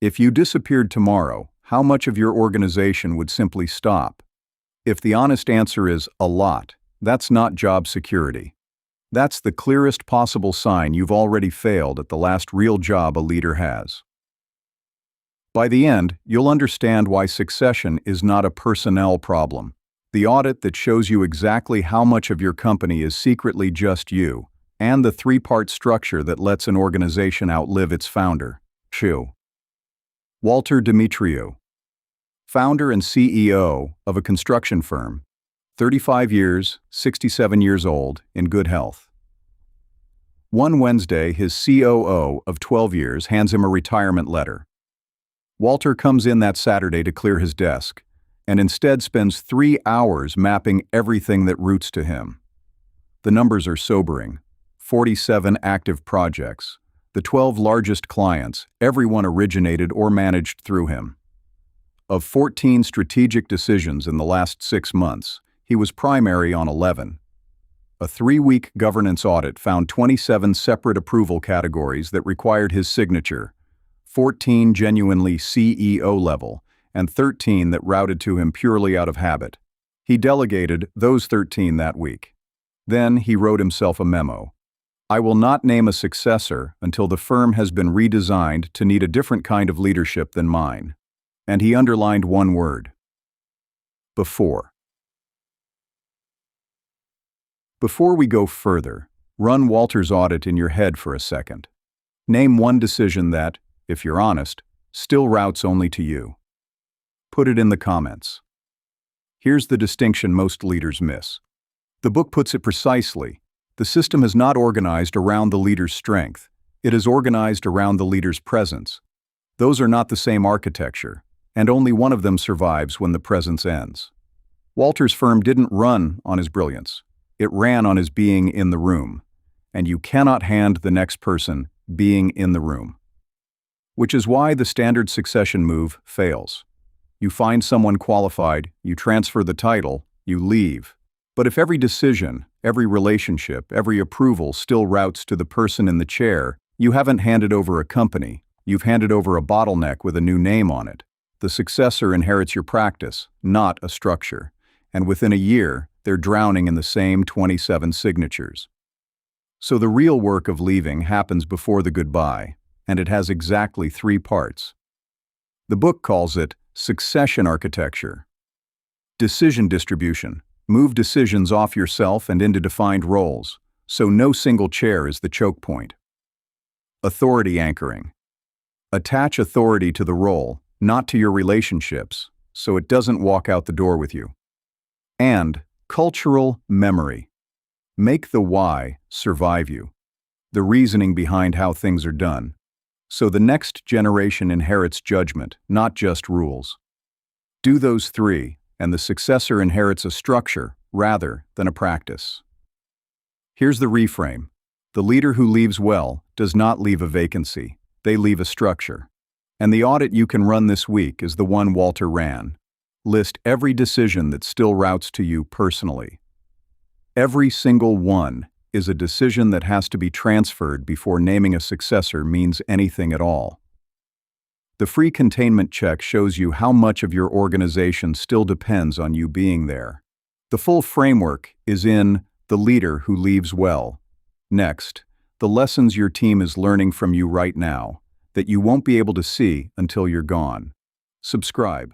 If you disappeared tomorrow, how much of your organization would simply stop? If the honest answer is a lot, that's not job security. That's the clearest possible sign you've already failed at the last real job a leader has. By the end, you'll understand why succession is not a personnel problem. The audit that shows you exactly how much of your company is secretly just you, and the three-part structure that lets an organization outlive its founder. Walter Demetriou, founder and CEO of a construction firm, 35 years, 67 years old, in good health. One Wednesday, his COO of 12 years hands him a retirement letter. Walter comes in that Saturday to clear his desk, and instead spends 3 hours mapping everything that roots to him. The numbers are sobering. 47 active projects, the 12 largest clients, everyone originated or managed through him. Of 14 strategic decisions in the last 6 months, he was primary on 11. A 3-week governance audit found 27 separate approval categories that required his signature, 14 genuinely CEO level, and 13 that routed to him purely out of habit. He delegated those 13 that week. Then he wrote himself a memo. I will not name a successor until the firm has been redesigned to need a different kind of leadership than mine. And he underlined one word. Before. Before we go further, run Walter's audit in your head for a second. Name one decision that, if you're honest, still routes only to you. Put it in the comments. Here's the distinction most leaders miss. The book puts it precisely. The system is not organized around the leader's strength. It is organized around the leader's presence. Those are not the same architecture, and only one of them survives when the presence ends. Walter's firm didn't run on his brilliance. It ran on his being in the room, and you cannot hand the next person being in the room. Which is why the standard succession move fails. You find someone qualified, you transfer the title, you leave. But if every decision, every relationship, every approval still routes to the person in the chair, you haven't handed over a company, you've handed over a bottleneck with a new name on it. The successor inherits your practice, not a structure. And within a year, they're drowning in the same 27 signatures. So the real work of leaving happens before the goodbye, and it has exactly 3 parts. The book calls it succession architecture. Decision distribution. Move decisions off yourself and into defined roles, so no single chair is the choke point. Authority anchoring. Attach authority to the role, not to your relationships, so it doesn't walk out the door with you. And cultural memory. Make the why survive you, the reasoning behind how things are done, so the next generation inherits judgment, not just rules. Do those 3, and the successor inherits a structure rather than a practice. Here's the reframe. The leader who leaves well does not leave a vacancy, they leave a structure. And the audit you can run this week is the one Walter ran. List every decision that still routes to you personally. Every single one is a decision that has to be transferred before naming a successor means anything at all. The free containment check shows you how much of your organization still depends on you being there. The full framework is in The Leader Who Leaves Well. Next, the lessons your team is learning from you right now that you won't be able to see until you're gone. Subscribe.